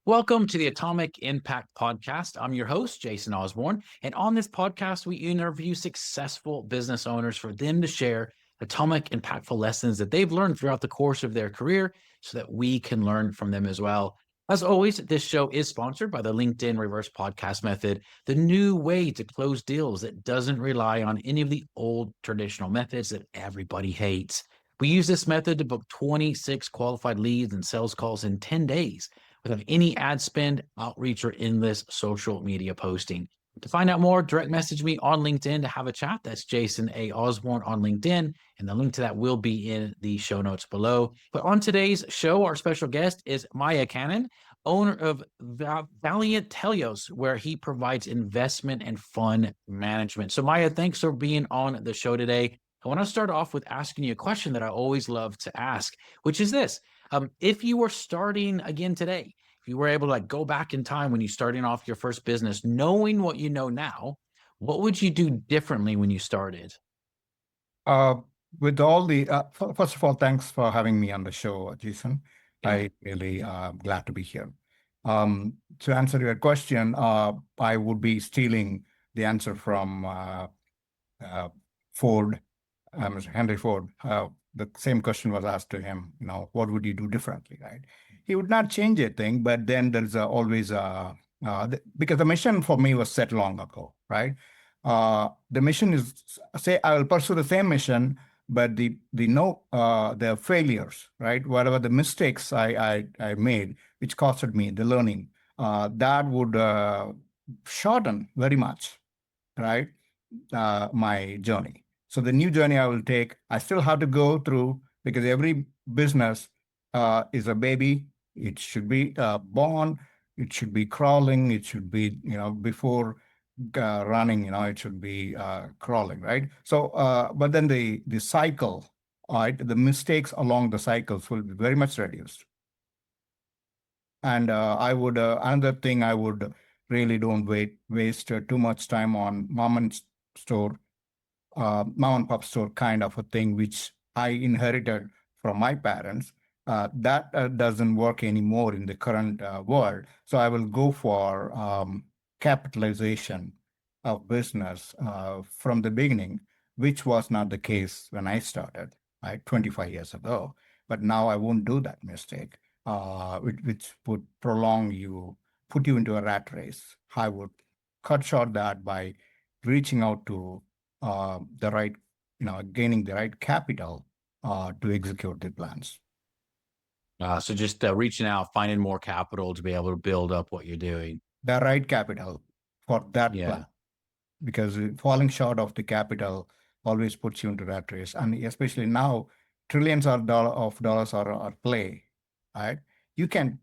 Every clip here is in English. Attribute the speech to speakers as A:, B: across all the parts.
A: Welcome to the Atomic Impact Podcast. I'm your host, Jason Osborn. And on this podcast, we interview successful business owners for them to share atomic, impactful lessons that they've learned throughout the course of their career so that we can learn from them as well. As always, this show is sponsored by the LinkedIn Reverse Podcast Method, the new way to close deals that doesn't rely on any of the old traditional methods that everybody hates. We use this method to book 26 qualified leads and sales calls in 10 days without any ad spend, outreach, or endless social media posting. To find out more, direct message me on LinkedIn to have a chat. That's Jason A. Osborn on LinkedIn, and the link to that will be in the show notes below. But on today's show, our special guest is Maya Kannan, owner of Valiant Telos, where he provides investment and fund management. So Maya, thanks for being on the show today. I want to start off with asking you a question that I always love to ask, which is this. If you were starting again today, if you were able to go back in time when you're starting off your first business, knowing what you know now, what would you do differently when you started?
B: Uh, with all the first of all, thanks for having me on the show, Jason.
A: Yeah.
B: I really glad to be here. To answer your question, I would be stealing the answer from Ford, Mr. Henry Ford. The same question was asked to him. What would you do differently, right? He would not change a thing, but then there's always because the mission for me was set long ago, right? The mission is, say, I will pursue the same mission, but the failures, right? Whatever the mistakes I made, which costed me the learning, that would shorten very much, right? My journey. So the new journey I will take, I still have to go through, because every business is a baby. It should be born. It should be crawling. It should be, before running, it should be crawling, right? So, but then the cycle, right, the mistakes along the cycles will be very much reduced. And I would, another thing I would really don't waste too much time on mom and pop store kind of a thing, which I inherited from my parents. That doesn't work anymore in the current world. So I will go for capitalization of business from the beginning, which was not the case when I started, right, 25 years ago. But now I won't do that mistake, which would put you into a rat race. I would cut short that by reaching out to the right, gaining the right capital to execute the plans.
A: So just reaching out, finding more capital to be able to build up what you're doing.
B: The right capital for that
A: Yeah.
B: plan, because falling short of the capital always puts you into that race, and especially now, trillions of dollars are play, right? You can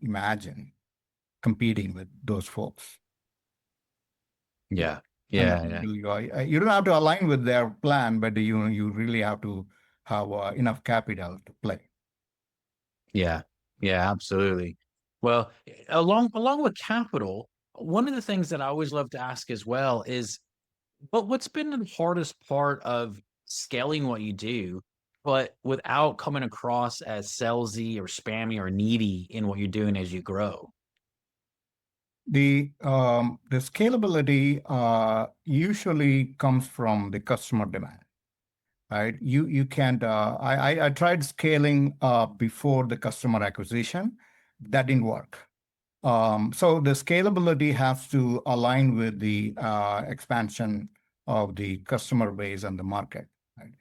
B: imagine competing with those folks.
A: Yeah.
B: And you don't have to align with their plan, but you really have to have enough capital to play.
A: Yeah. Yeah, absolutely. Well, along with capital, one of the things that I always love to ask as well is what's been the hardest part of scaling what you do, but without coming across as salesy or spammy or needy in what you're doing as you grow?
B: The scalability usually comes from the customer demand, right? You can't. I tried scaling before the customer acquisition. That didn't work. So the scalability has to align with the expansion of the customer base and the market, right?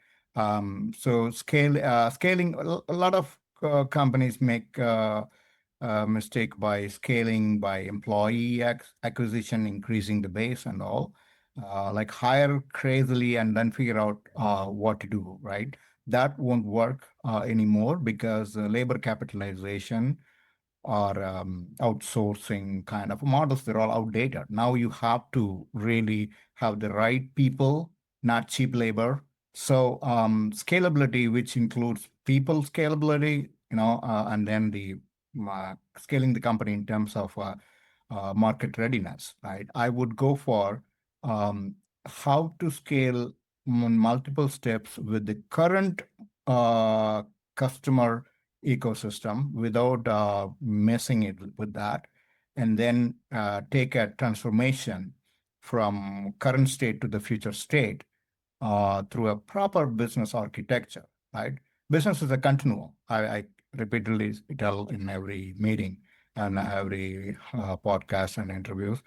B: So scaling, a lot of companies make mistake by scaling by employee acquisition, increasing the base and all, like hire crazily and then figure out what to do, right? That won't work anymore, because labor capitalization or outsourcing kind of models, they're all outdated. Now you have to really have the right people, not cheap labor. So scalability, which includes people scalability, and then the scaling the company in terms of market readiness, right? I would go for how to scale multiple steps with the current customer ecosystem without messing it with that, and then take a transformation from current state to the future state through a proper business architecture, right? Business is a continuum. I repeatedly tell in every meeting and every podcast and interviews.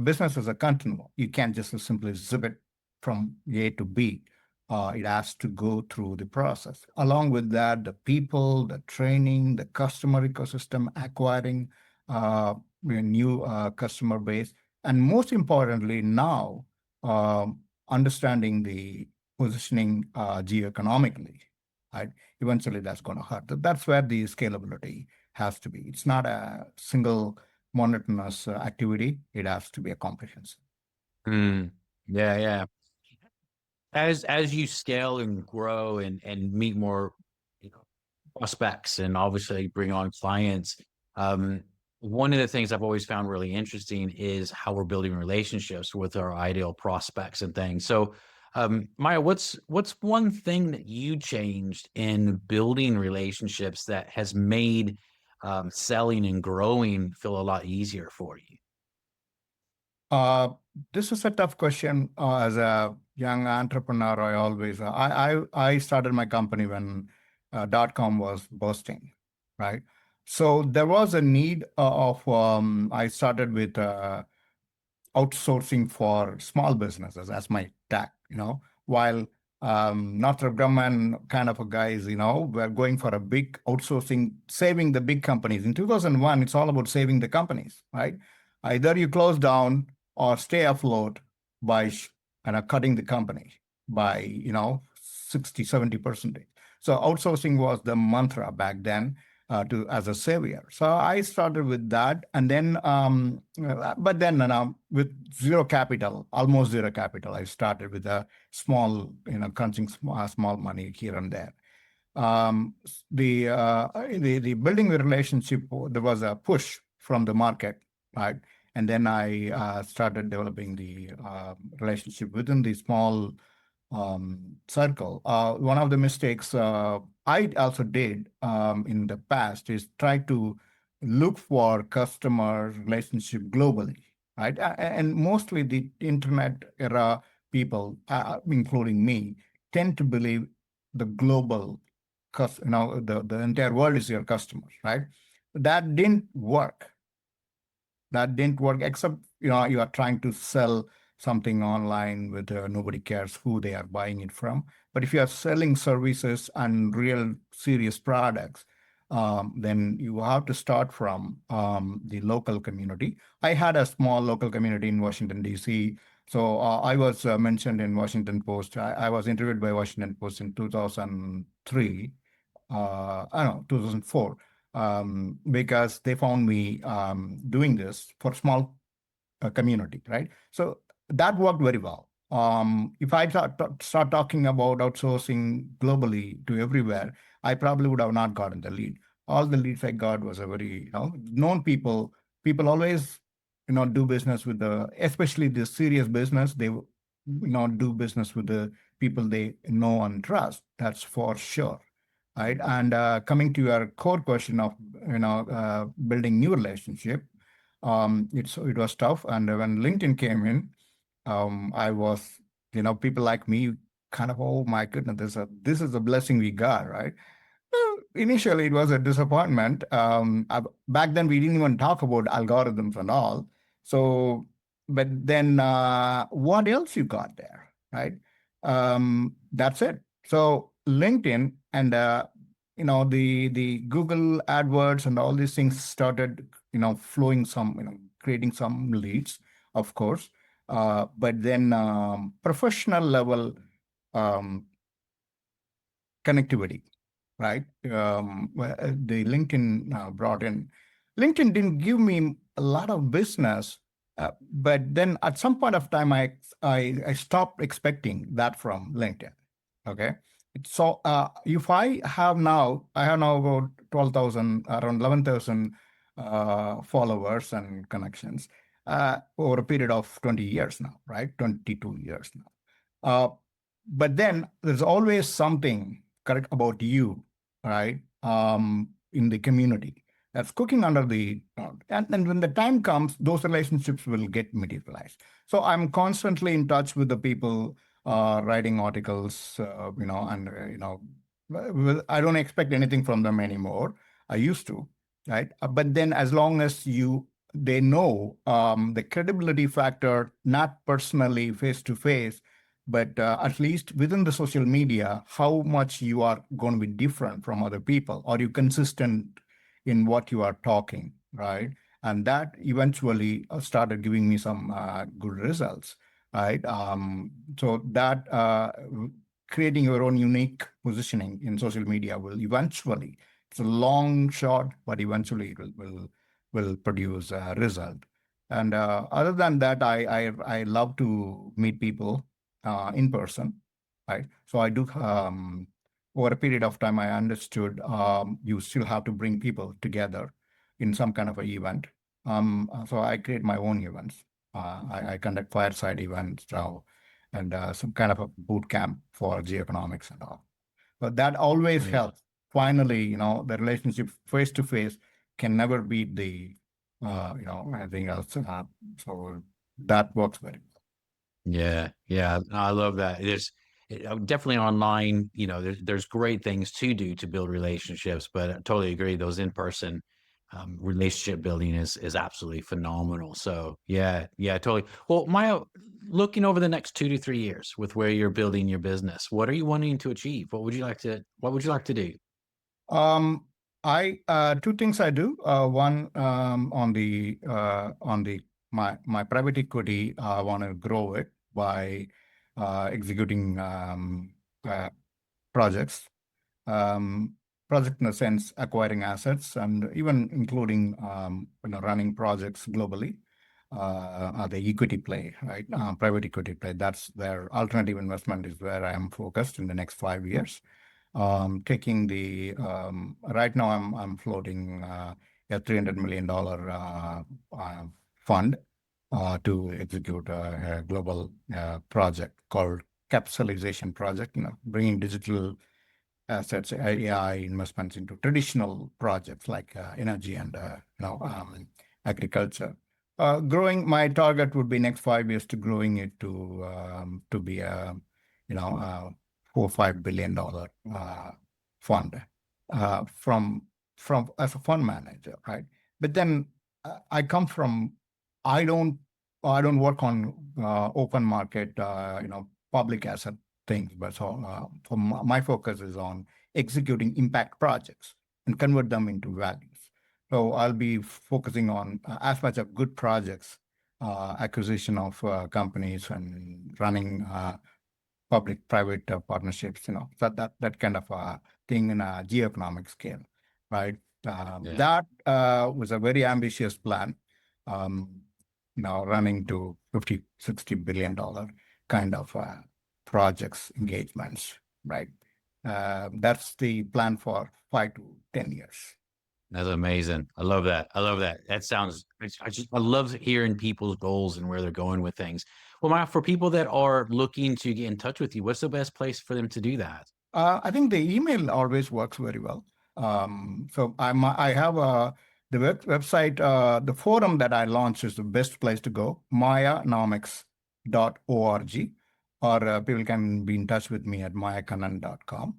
B: Business is a continuum. You can't just simply zip it from A to B. It has to go through the process. Along with that, the people, the training, the customer ecosystem, acquiring a new customer base, and most importantly, now understanding the positioning geoeconomically, right? Eventually, that's going to hurt. That's where the scalability has to be. It's not a single monotonous activity. It has to be a comprehensive.
A: Mm. Yeah, yeah. As you scale and grow and meet more, you know, prospects and obviously bring on clients, um, one of the things I've always found really interesting is how we're building relationships with our ideal prospects and things. So, Maya, what's one thing that you changed in building relationships that has made selling and growing feel a lot easier for you?
B: Uh, this is a tough question. As a young entrepreneur, I always I started my company when .com was bursting, right? So there was a need of I started with outsourcing for small businesses as my tag, while Northrop Grumman kind of a guys, were going for a big outsourcing, saving the big companies. In 2001, it's all about saving the companies, right? Either you close down or stay afloat by cutting the company by, 60, 70%. So outsourcing was the mantra back then to as a savior. So I started with that, and then, but then with zero capital, almost zero capital, I started with a small, crunching small money here and there. The building the relationship, there was a push from the market, right? And then I started developing the relationship within the small circle. One of the mistakes I also did in the past is try to look for customer relationship globally, right? And mostly the internet era people, including me, tend to believe the global, the entire world is your customer, right? That didn't work. That didn't work, except you are trying to sell something online with nobody cares who they are buying it from. But if you are selling services and real serious products, then you have to start from the local community. I had a small local community in Washington, D.C. So I was mentioned in Washington Post. I was interviewed by Washington Post in 2003. I don't know, 2004, because they found me doing this for small community, right? So that worked very well. If I start talking about outsourcing globally to everywhere, I probably would have not gotten the lead. All the leads I got was a very, known people. People always, do business with especially the serious business. They, do business with the people they know and trust. That's for sure, right? And coming to your core question of, building new relationship, it was tough. And when LinkedIn came in, I was, people like me kind of, oh my goodness, this is a blessing we got, right? Well, initially, it was a disappointment. Back then, we didn't even talk about algorithms and all. So, but then what else you got there, right? That's it. So LinkedIn and the Google AdWords and all these things started flowing some, creating some leads, of course. But then professional level um, connectivity, right? The LinkedIn brought in. LinkedIn didn't give me a lot of business, but then at some point of time, I stopped expecting that from LinkedIn. Okay, so if I have now about 12,000, around 11,000 followers and connections over a period of 20 years now, right? 22 years now. Uh, but then there's always something correct about you, right? in the community. That's cooking under the and then when the time comes, those relationships will get materialized. So I'm constantly in touch with the people writing articles, and I don't expect anything from them anymore. I used to, right? But then as long as they know the credibility factor, not personally face to face, but at least within the social media, how much you are going to be different from other people. Are you consistent in what you are talking, right? And that eventually started giving me some good results, right? So that creating your own unique positioning in social media will eventually, it's a long shot, but eventually it will produce a result. And other than that, I love to meet people in person, right? So I do, over a period of time, I understood you still have to bring people together in some kind of an event. So I create my own events. I conduct fireside events now and some kind of a boot camp for geoeconomics and all. But that always
A: Right.
B: helps. Finally, the relationship face to face can never beat the, anything else. So that works very well.
A: Yeah, yeah, I love that. Definitely online, there's great things to do to build relationships, but I totally agree. Those in-person relationship building is absolutely phenomenal. So yeah, yeah, totally. Well, Maya, looking over the next 2 to 3 years with where you're building your business, what are you wanting to achieve? What would you like to do?
B: Um, I two things I do. One on the my private equity. I want to grow it by executing uh, projects. Um, Project in a sense, acquiring assets and even including running projects globally. The equity play, right? Private equity play. That's where alternative investment is where I am focused in the next 5 years. Taking the right now I'm floating a $300 million fund to execute a global project called capitalization project, bringing digital assets, AI investments into traditional projects like energy and agriculture. Growing, my target would be next 5 years to growing it to be a $4 or $5 billion fund from as a fund manager, right? But then I come from I don't I don't work on open market public asset things, but so my focus is on executing impact projects and convert them into values. So I'll be focusing on as much of good projects, acquisition of companies and running public-private partnerships, that kind of thing in a geoeconomic scale, right?
A: Yeah.
B: That was a very ambitious plan, um, now running to 50, $60 billion kind of projects, engagements, right? That's the plan for 5 to 10 years.
A: That's amazing. I love that. I love that. That sounds, I love hearing people's goals and where they're going with things. Well, Maya, for people that are looking to get in touch with you, what's the best place for them to do that?
B: I think the email always works very well. So I have the website, the forum that I launched is the best place to go, mayanomics.org, or people can be in touch with me at mayakannan.com.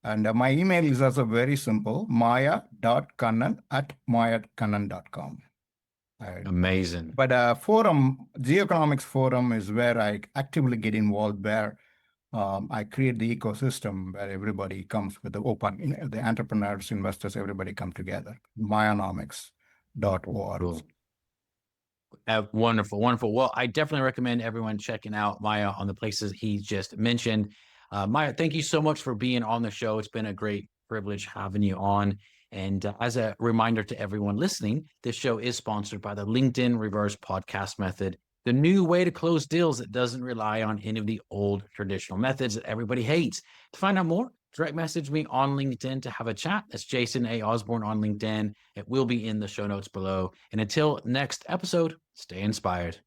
B: And my email is also very simple, maya.kannan@mayakannan.com. Right.
A: Amazing.
B: But forum, geoeconomics forum is where I actively get involved, where I create the ecosystem where everybody comes with the open, the entrepreneurs, investors, everybody come together. Mayanomics.org.
A: Cool. Wonderful, wonderful. Well, I definitely recommend everyone checking out Maya on the places he just mentioned. Maya, thank you so much for being on the show. It's been a great privilege having you on. And as a reminder to everyone listening, this show is sponsored by the LinkedIn Reverse Podcast Method, the new way to close deals that doesn't rely on any of the old traditional methods that everybody hates. To find out more, direct message me on LinkedIn to have a chat. That's Jason A. Osborn on LinkedIn. It will be in the show notes below. And until next episode, stay inspired.